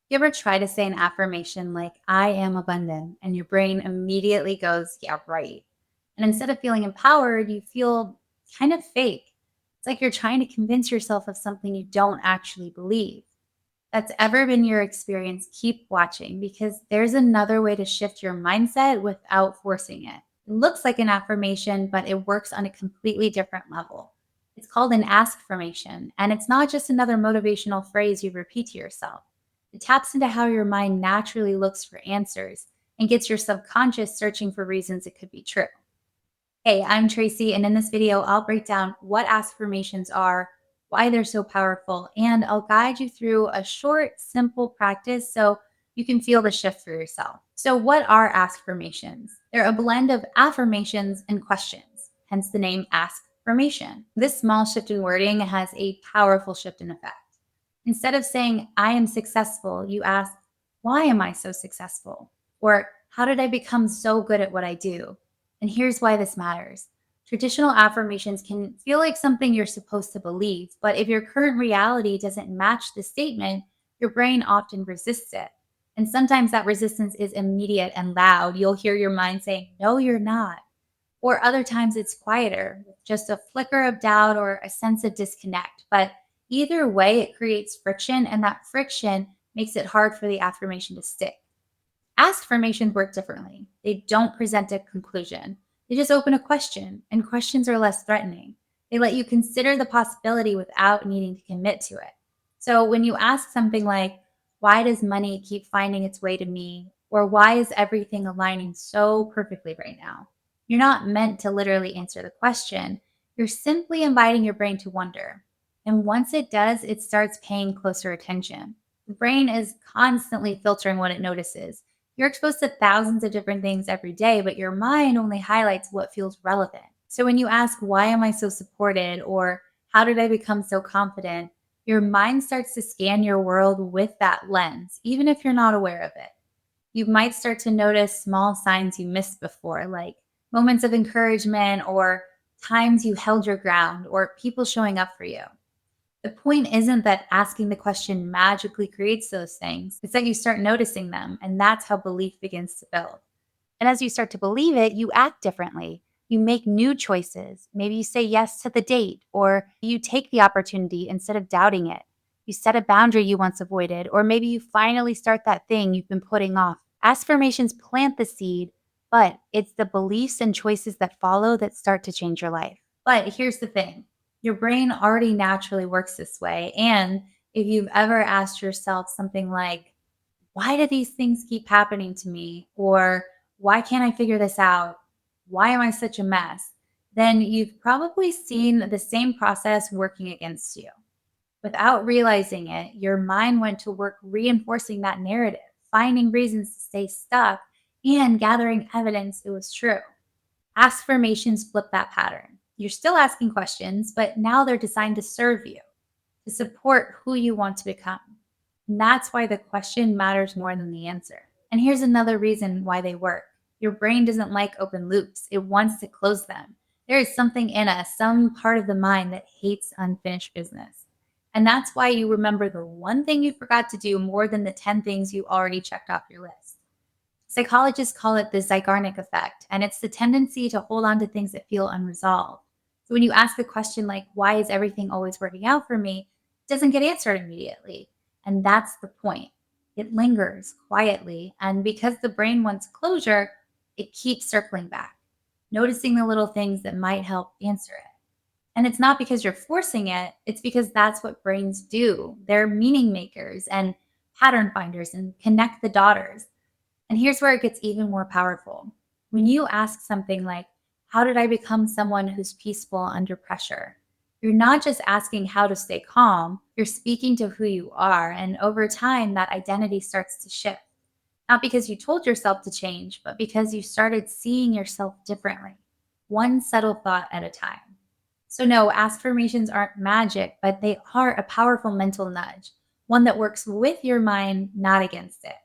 You ever try to say an affirmation like, I am abundant, and your brain immediately goes, yeah, right. And instead of feeling empowered, you feel kind of fake. It's like you're trying to convince yourself of something you don't actually believe. That's ever been your experience, keep watching because there's another way to shift your mindset without forcing it. It looks like an affirmation, but it works on a completely different level. It's called an askfirmation, and it's not just another motivational phrase you repeat to yourself. It taps into how your mind naturally looks for answers and gets your subconscious searching for reasons it could be true. Hey, I'm Tracy, and in this video, I'll break down what affirmations are, why they're so powerful, and I'll guide you through a short, simple practice so you can feel the shift for yourself. So, what are affirmations? They're a blend of affirmations and questions, hence the name Askfirmation. This small shift in wording has a powerful shift in effect. Instead of saying, I am successful, you ask, why am I so successful? Or, how did I become so good at what I do? And here's why this matters. Traditional affirmations can feel like something you're supposed to believe, but if your current reality doesn't match the statement, your brain often resists it. And sometimes that resistance is immediate and loud. You'll hear your mind saying, no, you're not. Or other times it's quieter, with just a flicker of doubt or a sense of disconnect. But either way, it creates friction, and that friction makes it hard for the affirmation to stick. Askfirmations work differently. They don't present a conclusion. They just open a question, and questions are less threatening. They let you consider the possibility without needing to commit to it. So when you ask something like, why does money keep finding its way to me? Or why is everything aligning so perfectly right now? You're not meant to literally answer the question. You're simply inviting your brain to wonder. And once it does, it starts paying closer attention. The brain is constantly filtering what it notices. You're exposed to thousands of different things every day, but your mind only highlights what feels relevant. So when you ask, why am I so supported? Or how did I become so confident? Your mind starts to scan your world with that lens, even if you're not aware of it. You might start to notice small signs you missed before, like moments of encouragement or times you held your ground or people showing up for you. The point isn't that asking the question magically creates those things. It's that you start noticing them, and that's how belief begins to build. And as you start to believe it, you act differently. You make new choices. Maybe you say yes to the date, or you take the opportunity instead of doubting it. You set a boundary you once avoided, or maybe you finally start that thing you've been putting off. Affirmations plant the seed, but it's the beliefs and choices that follow that start to change your life. But here's the thing, your brain already naturally works this way. And if you've ever asked yourself something like, why do these things keep happening to me? Or why can't I figure this out? Why am I such a mess? Then you've probably seen the same process working against you. Without realizing it, your mind went to work reinforcing that narrative, finding reasons to stay stuck, and gathering evidence it was true. Askfirmations flip that pattern. You're still asking questions, but now they're designed to serve you, to support who you want to become. And that's why the question matters more than the answer. And here's another reason why they work. Your brain doesn't like open loops, it wants to close them. There is something in us, some part of the mind that hates unfinished business. And that's why you remember the one thing you forgot to do more than the 10 things you already checked off your list. Psychologists call it the Zeigarnik effect, and it's the tendency to hold on to things that feel unresolved. So when you ask a question like, why is everything always working out for me? It doesn't get answered immediately. And that's the point. It lingers quietly. And because the brain wants closure, it keeps circling back, noticing the little things that might help answer it. And it's not because you're forcing it, it's because that's what brains do. They're meaning makers and pattern finders and connect the dots. And here's where it gets even more powerful. When you ask something like, how did I become someone who's peaceful under pressure? You're not just asking how to stay calm, you're speaking to who you are. And over time, that identity starts to shift. Not because you told yourself to change, but because you started seeing yourself differently, one subtle thought at a time. So, no, affirmations aren't magic, but they are a powerful mental nudge, one that works with your mind, not against it.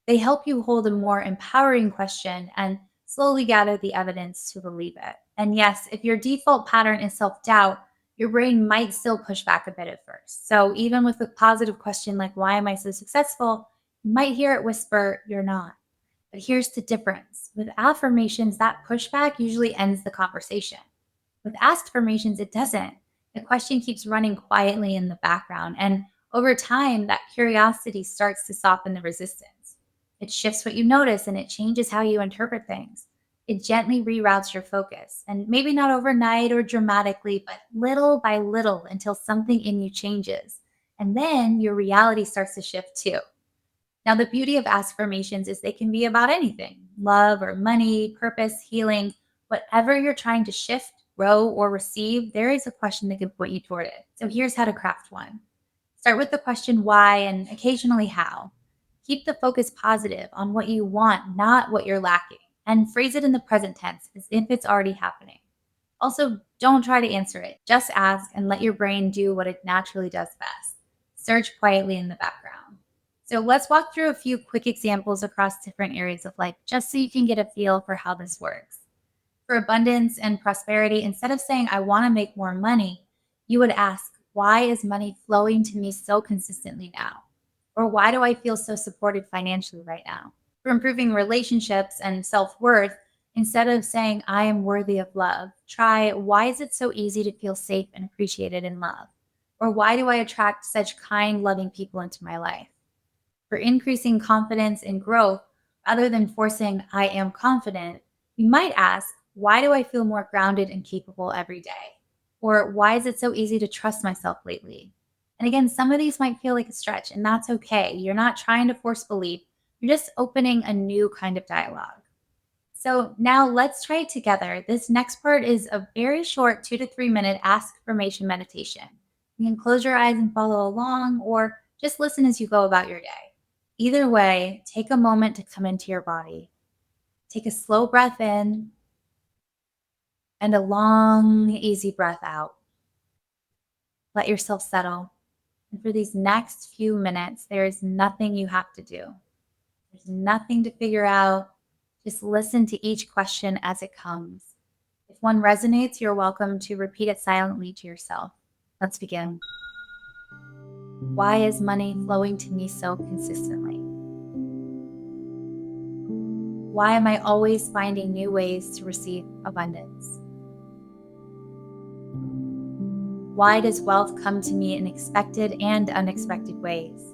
They help you hold a more empowering question and slowly gather the evidence to believe it. And yes, if your default pattern is self doubt, your brain might still push back a bit at first. So even with a positive question like, why am I so successful? You might hear it whisper, "You're not." But here's the difference. With affirmations, that pushback usually ends the conversation. With Askfirmations, it doesn't. The question keeps running quietly in the background. And over time, that curiosity starts to soften the resistance. It shifts what you notice and it changes how you interpret things. It gently reroutes your focus. And maybe not overnight or dramatically, but little by little until something in you changes. And then your reality starts to shift too. Now, the beauty of affirmations is they can be about anything: love or money, purpose, healing, whatever you're trying to shift, grow, or receive, there is a question that can point you toward it. So, here's how to craft one. Start with the question why and occasionally how. Keep the focus positive on what you want, not what you're lacking, and phrase it in the present tense as if it's already happening. Also, don't try to answer it. Just ask and let your brain do what it naturally does best. Search quietly in the background. So, let's walk through a few quick examples across different areas of life just so you can get a feel for how this works. For abundance and prosperity, instead of saying, "I want to make more money," you would ask, "Why is money flowing to me so consistently now?" Or, "Why do I feel so supported financially right now?" For improving relationships and self worth, instead of saying, "I am worthy of love," try, "Why is it so easy to feel safe and appreciated in love?" Or, "Why do I attract such kind, loving people into my life?" For increasing confidence and growth, rather than forcing, "I am confident," you might ask, "Why do I feel more grounded and capable every day?" Or, "Why is it so easy to trust myself lately?" And again, some of these might feel like a stretch, and that's okay. You're not trying to force belief, you're just opening a new kind of dialogue. So now let's try it together. This next part is a very short 2 to 3 minute Askfirmation meditation. You can close your eyes and follow along, or just listen as you go about your day. Either way, take a moment to come into your body. Take a slow breath in and a long, easy breath out. Let yourself settle. And for these next few minutes, there is nothing you have to do. There's nothing to figure out. Just listen to each question as it comes. If one resonates, you're welcome to repeat it silently to yourself. Let's begin. Why is money flowing to me so consistently? Why am I always finding new ways to receive abundance? Why does wealth come to me in expected and unexpected ways?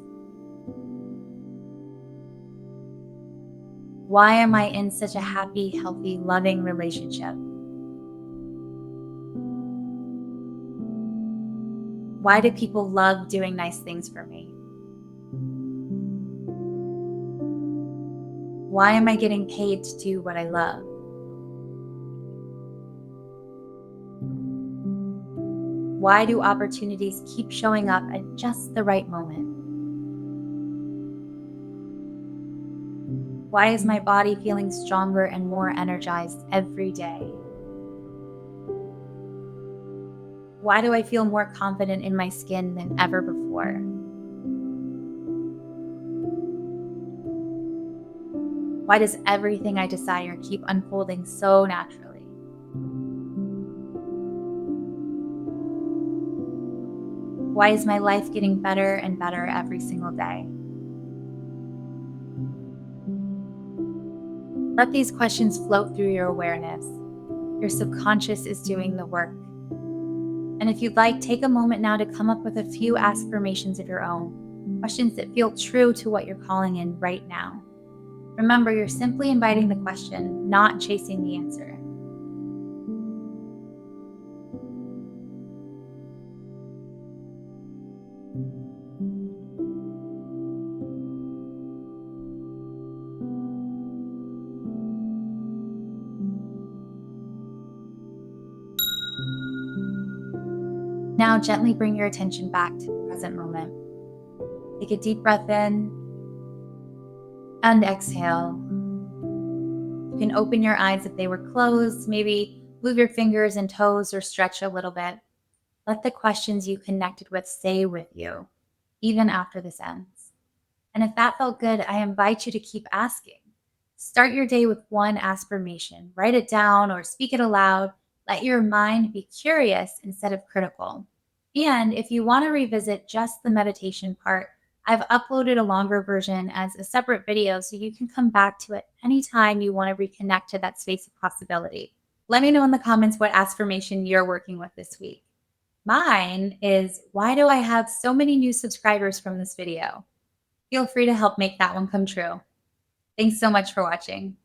Why am I in such a happy, healthy, loving relationship? Why do people love doing nice things for me? Why am I getting paid to do what I love? Why do opportunities keep showing up at just the right moment? Why is my body feeling stronger and more energized every day? Why do I feel more confident in my skin than ever before? Why does everything I desire keep unfolding so naturally? Why is my life getting better and better every single day? Let these questions float through your awareness. Your subconscious is doing the work. And if you'd like, take a moment now to come up with a few affirmations of your own, questions that feel true to what you're calling in right now. Remember, you're simply inviting the question, not chasing the answer. Now, gently bring your attention back to the present moment. Take a deep breath in and exhale. You can open your eyes if they were closed, maybe move your fingers and toes or stretch a little bit. Let the questions you connected with stay with you, even after this ends. And if that felt good, I invite you to keep asking. Start your day with one affirmation. Write it down or speak it aloud. Let your mind be curious instead of critical. And if you want to revisit just the meditation part, I've uploaded a longer version as a separate video so you can come back to it anytime you want to reconnect to that space of possibility. Let me know in the comments what affirmation you're working with this week. Mine is, why do I have so many new subscribers from this video? Feel free to help make that one come true. Thanks so much for watching.